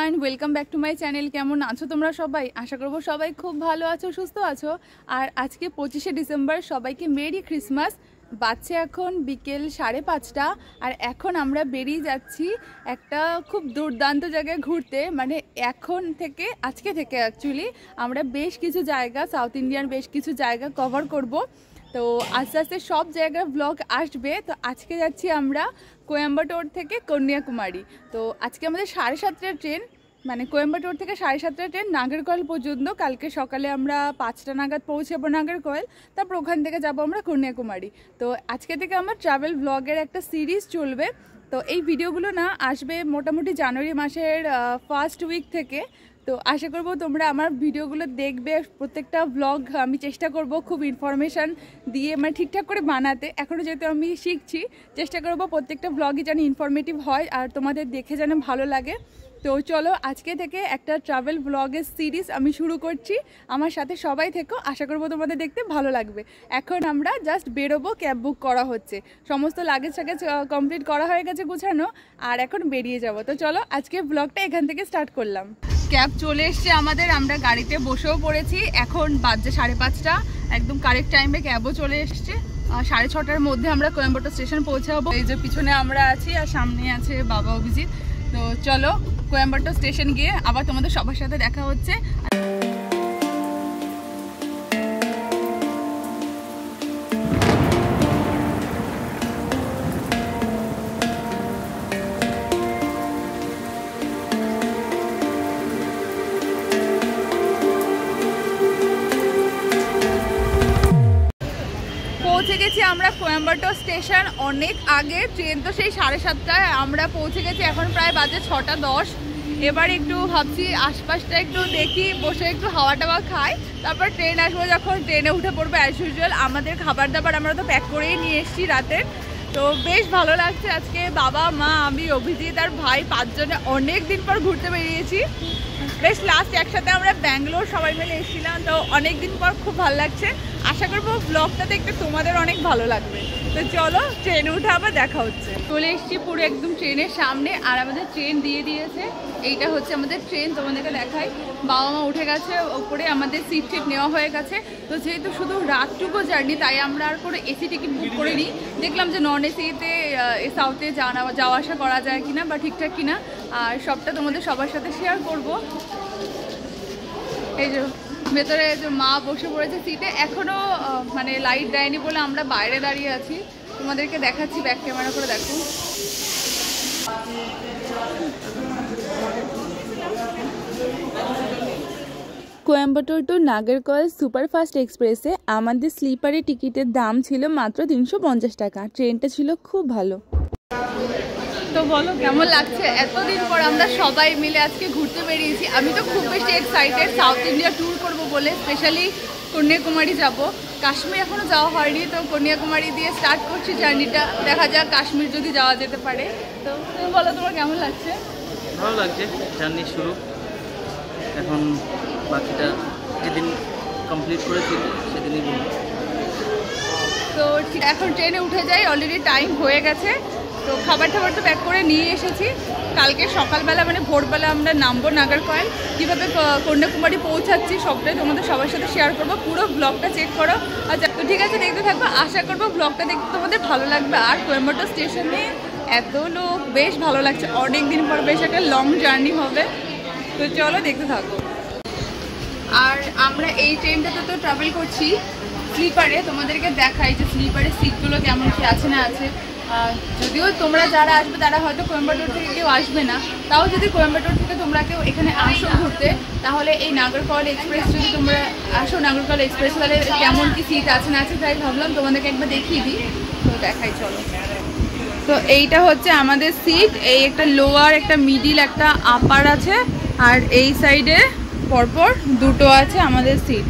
Everyone, welcome back to my channel. কেমন আছো তোমরা সবাই? আশা করবো সবাই খুব ভালো আছো, সুস্থ আছো। আর আজকে 25শে ডিসেম্বর, সবাইকে মেরি ক্রিসমাস। বাজছে এখন বিকেল 5:30, আর এখন আমরা বেরিয়ে যাচ্ছি একটা খুব দুর্দান্ত জায়গায় ঘুরতে। মানে আজকে থেকে অ্যাকচুয়ালি আমরা বেশ কিছু জায়গা, সাউথ ইন্ডিয়ান বেশ কিছু জায়গা কভার করব। তো আস্তে আস্তে সব জায়গার ব্লগ আসবে। তো আজকে যাচ্ছি আমরা কোয়েম্বাটোর থেকে কন্যাকুমারী। তো আজকে আমাদের 7:30টার ট্রেন, মানে কোয়েম্বাটোর থেকে 7:30টার ট্রেন নাগেরকয়েল পর্যন্ত। কালকে সকালে আমরা 5টা নাগাদ পৌঁছাবো নাগেরকয়েল, তারপর ওখান থেকে যাবো আমরা কন্যাকুমারী। তো আজকে থেকে আমার ট্রাভেল ব্লগের একটা সিরিজ চলবে। তো এই ভিডিওগুলো না আসবে মোটামুটি জানুয়ারি মাসের ফার্স্ট উইক থেকে। তো আশা করব তোমরা আমার ভিডিওগুলো দেখবে। প্রত্যেকটা ব্লগ আমি চেষ্টা করব খুব ইনফরমেশান দিয়ে মানে ঠিকঠাক করে বানাতে। এখনও যেহেতু আমি শিখছি, চেষ্টা করব প্রত্যেকটা ব্লগই যেন ইনফরমেটিভ হয় আর তোমাদের দেখে যেন ভালো লাগে। তো চলো, আজকে থেকে একটা ট্রাভেল ব্লগের সিরিজ আমি শুরু করছি। আমার সাথে সবাই থেকো, আশা করব তোমাদের দেখতে ভালো লাগবে। এখন আমরা জাস্ট বেরোবো, ক্যাব বুক করা হচ্ছে, সমস্ত লাগেজ কমপ্লিট করা হয়ে গেছে গুছানো, আর এখন বেরিয়ে যাব। তো চলো, আজকে ব্লগটা এখান থেকে স্টার্ট করলাম। ক্যাব চলে এসছে আমাদের, আমরা গাড়িতে বসেও পড়েছি। এখন বাজছে 5:30, একদম কারেক্ট টাইমে ক্যাবও চলে এসছে। 6:30টার মধ্যে আমরা কোয়েম্বাটোর স্টেশন পৌঁছাবো। এই যে পিছনে আমরা আছি আর সামনে আছে বাবা অভিজিৎ। তো চলো কোয়েম্বাটোর স্টেশন গিয়ে আবার তোমাদের সবার সাথে দেখা হচ্ছে। পৌঁছে গেছি আমরা কোয়েম্বাটোর স্টেশন অনেক আগে। ট্রেন তো সেই 7:30টায়, আমরা পৌঁছে গেছি এখন প্রায় বাজে 6:10। এবার একটু ভাবছি আশপাশটা একটু দেখি, বসে একটু হাওয়া টাওয়া খাই, তারপর ট্রেন আসবো। যখন ট্রেনে উঠে পড়বো অ্যাজ ইউজুয়াল। আমাদের খাবার দাবার আমরা তো প্যাক করেই নিয়ে এসেছি রাতের। তো বেশ ভালো লাগছে আজকে। বাবা, মা, আমি, অভিজিৎ আর ভাই 5 জনে অনেক দিন পর ঘুরতে বেরিয়েছি। বেশ লাস্ট একসাথে আমরা ব্যাঙ্গালোর সবাই মিলে এসেছিলাম, তো অনেক দিন পর খুব ভালো লাগছে। আশা করবো ব্লগটা দেখতে তোমাদের অনেক ভালো লাগবে। তো চলো, ট্রেনে উঠে আবার দেখা হচ্ছে। চলে এসেছি পুরো একদম ট্রেনের সামনে, আর আমাদের ট্রেন দিয়ে দিয়েছে। এইটা হচ্ছে আমাদের ট্রেন, তোমাদেরকে দেখাই। বাবা মা উঠে গেছে ওপরে, আমাদের সিট টিট নেওয়া হয়ে গেছে। তো যেহেতু শুধু রাতটুকু জার্নি, তাই আমরা আর কোনো এসি টিকিট বুক করে নিই। দেখলাম যে নন এসিতে সাউথে যাওয়া আসা করা যায় কিনা বা ঠিকঠাক কিনা, আর সবটা তোমাদের সবার সাথে শেয়ার করব। এই যে ভেতরে যে মা বসে পড়েছে সিটে, এখনও মানে লাইট দেয়নি বলে আমরা বাইরে দাঁড়িয়ে আছি। তোমাদেরকে দেখাচ্ছি ব্যাক ক্যামেরা করে, দেখো। কোয়েম্বাটোর টু নাগেরকয়েল সুপারফাস্ট এক্সপ্রেসে আমাদের স্লিপারের টিকিটের দাম ছিল মাত্র 350 টাকা। ট্রেনটা ছিল খুব ভালো। তো বলো কেমন লাগছে? এতদিন পর আমরা সবাই মিলে আজকে ঘুরতে বেরিয়েছি। আমি তো খুব বেশি এক্সাইটেড সাউথ ইন্ডিয়া ট্যুর করব বলে। স্পেশালি কন্যাকুমারী যাব। কাশ্মীর এখনও যাওয়া হয়নি, তো কন্যাকুমারী দিয়ে স্টার্ট করছি জার্নিটা। দেখা যাক কাশ্মীর যদি যাওয়া যেতে পারে। তো তুমি বলো, তোমার কেমন লাগছে? ভালো লাগছে, জার্নি শুরু। এখন বাকিটা যেদিন কমপ্লিট করেছি সেদিনই বলবো। তো ঠিক এখন ট্রেনে উঠে যাই, অলরেডি টাইম হয়ে গেছে। তো খাবার টাবার তো প্যাক করে নিয়ে এসেছি। কালকে সকালবেলা মানে ভোরবেলা আমরা নামবো নাগেরকয়েল। কীভাবে কন্যাকুমারী পৌঁছাচ্ছি সবটাই তোমাদের সবার সাথে শেয়ার করবো। পুরো ব্লগটা চেক করো। আচ্ছা, তো ঠিক আছে, দেখতে থাকবো। আশা করবো ব্লগটা দেখতে তোমাদের ভালো লাগবে। আর কোয়েম্বাটোর স্টেশনে এত লোক, বেশ ভালো লাগছে। অনেক দিন পর বেশ একটা লং জার্নি হবে। তো চলো দেখতে থাকো। আর আমরা এই ট্রেনটাতে তো ট্রাভেল করছি স্লিপারে। তোমাদেরকে দেখাই যে স্লিপারের সিটগুলো কেমন কি আছে না আছে। যদিও তোমরা যারা আসবে তারা হয়তো কোয়েম্বাটোর থেকে কেউ আসবে না, তাও যদি কোয়েম্বাটোর থেকে তোমরা কেউ এখানে আসো ঘুরতে, তাহলে এই নাগেরকয়েল এক্সপ্রেস যদি তোমরা আসো নাগেরকয়েল এক্সপ্রেস, তাহলে কেমন কি সিট আছে না আছে, তাই ভাবলাম তোমাদেরকে একবার দেখিয়ে দিই। তো দেখাই চলো। তো এইটা হচ্ছে আমাদের সিট। এই একটা লোয়ার, একটা মিডিল, একটা আপার আছে, আর এই সাইডে পরপর দুটো আছে আমাদের সিট।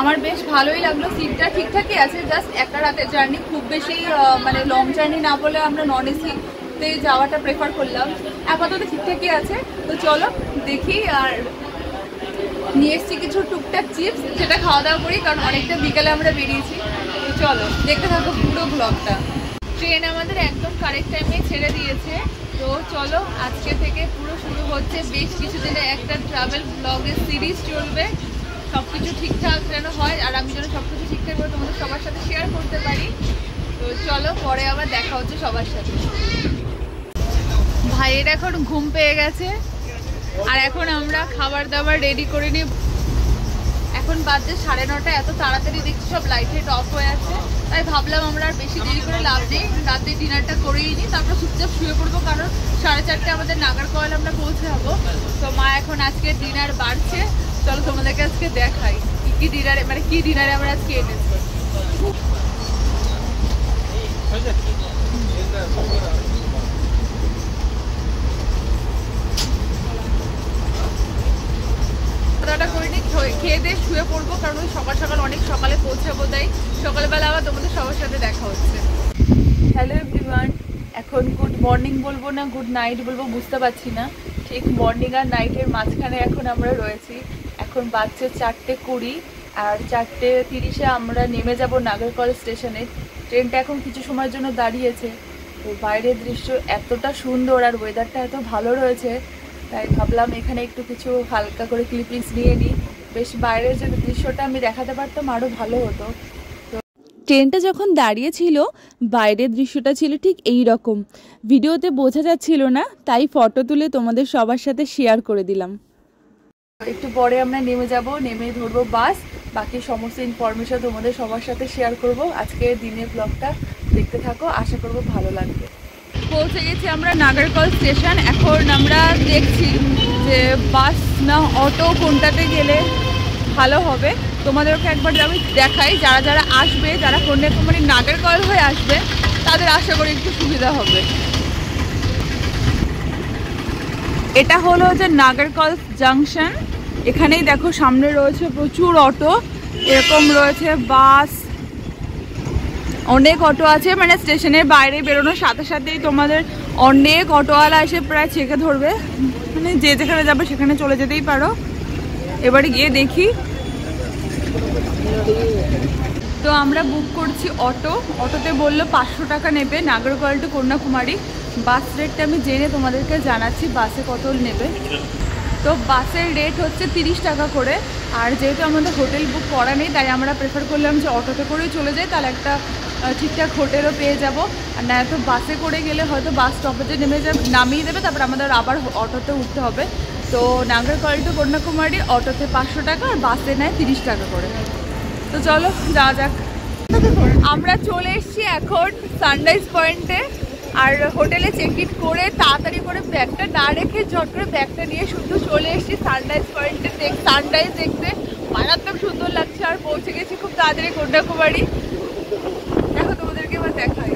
আমার বেশ ভালোই লাগলো, সিটটা ঠিকঠাকই আছে। জাস্ট একটা রাতের জার্নি, খুব বেশি মানে লং জার্নি না বলে আমরা নন এসিতে যাওয়াটা প্রেফার করলাম। আপাতত ঠিকঠাকই আছে। তো চলো দেখি। আর নিয়ে এসছি কিছু টুকটাক চিপস, যেটা খাওয়া দাওয়া করি, কারণ অনেকটা বিকালে আমরা বেরিয়েছি। তো চলো দেখতে থাকো পুরো ব্লগটা। ট্রেন আমাদের একদম কারেক্ট টাইমে ছেড়ে দিয়েছে। তো চলো আজকে থেকে পুরো শুরু হচ্ছে বেশ কিছুদিনে একটা ট্রাভেল ব্লগের সিরিজ চলবে। সব কিছু ঠিকঠাক যেন হয় আর আমি যেন সব কিছু ঠিকঠাক করে তোমাদের সবার সাথে শেয়ার করতে পারি। তো চলো পরে আবার দেখা হচ্ছে সবার সাথে। ভাইয়ের এখন ঘুম পেয়ে গেছে আর এখন আমরা খাবার দাবার রেডি করে নিই। এখন বাজে 9:30। এত তাড়াতাড়ি দেখছি সব লাইট অফ হয়ে আছে, তাই ভাবলাম আমরা আর বেশি দেরি করে লাভ নেই, রাতে ডিনারটা করেই নিই, তারপর চুপচাপ শুয়ে পড়বো, কারণ 4:30 আমাদের নাগরকোয়েল আমরা পৌঁছে যাবো। তো মা এখন আজকে ডিনার বাড়ছে, চলো তোমাদেরকে আজকে দেখাই কি ডিনারে, মানে কি ডিনারে আমরা আজকে এনেছি। খেয়ে দিয়ে শুয়ে পড়বো, কারণ ওই সকাল সকাল অনেক সকালে পৌঁছাবো, তাই সকালবেলা আবার তোমাদের সবার সাথে দেখা হচ্ছে। হ্যালো এভরিওয়ান, এখন গুড মর্নিং বলবো না গুড নাইট বলবো বুঝতে পারছি না, ঠিক মর্নিং আর নাইটের মাঝখানে এখন আমরা রয়েছি। এখন বাজছে 4:20 আর 4:30 আমরা নেমে যাব নাগরকোয়েল স্টেশনে। ট্রেনটা এখন কিছু সময়ের জন্য দাঁড়িয়েছে। তো বাইরের দৃশ্য এতটা সুন্দর আর ওয়েদারটা এত ভালো রয়েছে, তাই ভাবলাম এখানে একটু কিছু হালকা করে ক্লিপিংস নিয়ে নিই। বেশ বাইরের যে দৃশ্যটা আমি দেখাতে পারতাম আরও ভালো হতো। তো ট্রেনটা যখন দাঁড়িয়েছিল বাইরের দৃশ্যটা ছিল ঠিক এই রকম, ভিডিওতে বোঝা যাচ্ছিল না, তাই ফটো তুলে তোমাদের সবার সাথে শেয়ার করে দিলাম। একটু পরে আমরা নেমে যাব, নেমে ধরবো বাস, বাকি সমস্ত ইনফরমেশন তোমাদের সবার সাথে শেয়ার করব। আজকে দিনের ব্লগটা দেখতে থাকো, আশা করব ভালো লাগবে। পৌঁছে গেছি আমরা নাগরকোয়েল স্টেশন। এখন আমরা দেখছি যে বাস না অটো কোনটাতে গেলে ভালো হবে, তোমাদেরকে একবার আমি দেখাই। যারা যারা আসবে, যারা কন্যাকুমারী নাগরকোয়েল হয়ে আসবে, তাদের আশা করি একটু সুবিধা হবে। এটা হলো যে নাগরকোয়েল জাংশন। এখানেই দেখো সামনে রয়েছে প্রচুর অটো, এরকম রয়েছে বাস, অনেক অটো আছে। মানে স্টেশনের বাইরে বেরোনোর সাথে সাথেই তোমাদের অনেক অটোওয়ালা এসে প্রায় চেকে ধরবে, মানে যে যেখানে যাবে সেখানে চলে যেতেই পারো। এবারে গিয়ে দেখি। তো আমরা বুক করছি অটো, অটোতে বললো 500 টাকা নেবে নাগরকোয়েল টু কন্যাকুমারী। বাস রেটটা আমি জেনে তোমাদেরকে জানাচ্ছি বাসে কত নেবে। তো বাসের রেট হচ্ছে 30 টাকা করে, আর যেহেতু আমাদের হোটেল বুক করা নেই তাই আমরা প্রেফার করলাম যে অটোতে করেই চলে যাই, তাহলে একটা ঠিকঠাক হোটেলও পেয়ে যাব। আর না তো বাসে করে গেলে হয়তো বাস স্টপেজে নামিয়ে দেবে, তারপর আমাদের আবার অটোতে উঠতে হবে। তো নাগরকোয়েল টু কন্যাকুমারী অটোতে 500 টাকা আর বাসে নেয় 30 টাকা করে। তো চলো যাওয়া যাক। আমরা চলে এসেছি এখন সানরাইজ পয়েন্টে, আর হোটেলে চেক ইন করে তাড়াতাড়ি করে ব্যাগটা না রেখে ঝট করে ব্যাগটা নিয়ে শুধু চলে এসেছি সানরাইজ পয়েন্টে সানরাইজ দেখতে। মারাত্মক সুন্দর লাগছে আর পৌঁছে গেছি খুব তাড়াতাড়ি কন্যাকুমারী। দেখো তোমাদেরকে এবার দেখাই।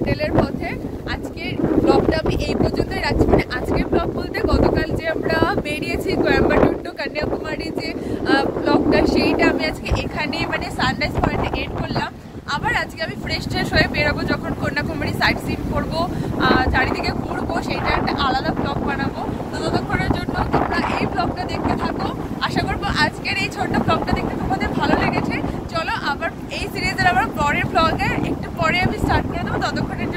হোটেলের পথে। আজকের ব্লগটা আমি এই পর্যন্তই রাখছি, মানে আজকের ব্লগ বলতে গতকাল যে আমরা বেরিয়েছি কোয়েম্বাটুর টু কন্যাকুমারী যে ব্লগটা, সেইটা আমি আজকে এখানে মানে সানরাইজ পয়েন্টে এড করলাম। আবার আজকে আমি ফ্রেশ ট্রেশ হয়ে বেরোবো, যখন কন্যাকুমারী সাইট সিন করবো, চারিদিকে ঘুরবো, সেইটা একটা আলাদা ব্লগ বানাবো। তো ততক্ষণের জন্য তোমরা এই ব্লগটা দেখতে থাকো। আশা করবো আজকের এই ছোট্ট ব্লগটা দেখতে তোমাদের ভালো লেগেছে। চলো আবার এই সিরিজের আবার পরের ব্লগে একটু পরে আমি স্টার্ট করে দেবো। ততক্ষণের